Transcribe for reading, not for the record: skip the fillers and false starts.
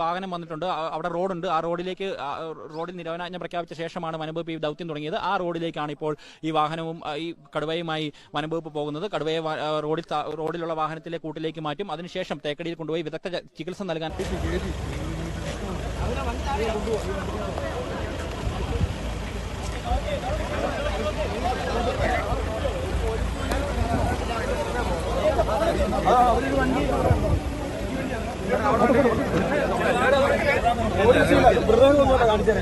വാഹനം വന്നിട്ടുണ്ട്. അവിടെ റോഡുണ്ട്. ആ റോഡിൽ നിരോധനാജ്ഞ പ്രഖ്യാപിച്ച ശേഷമാണ് വനംവകുപ്പ് ഈ ദൗത്യം തുടങ്ങിയത്. ആ റോഡിലേക്കാണ് ഇപ്പോൾ ഈ വാഹനവും ഈ കടുവയുമായി വനംവകുപ്പ് പോകുന്നത്. കടുവയെ റോഡിലുള്ള വാഹനത്തിലെ കൂട്ടിലേക്ക് മാറ്റും. അതിനുശേഷം തേക്കടിയിൽ കൊണ്ടുപോയി വിദഗ്ധ ചികിത്സ നൽകാൻ കാണിച്ചേ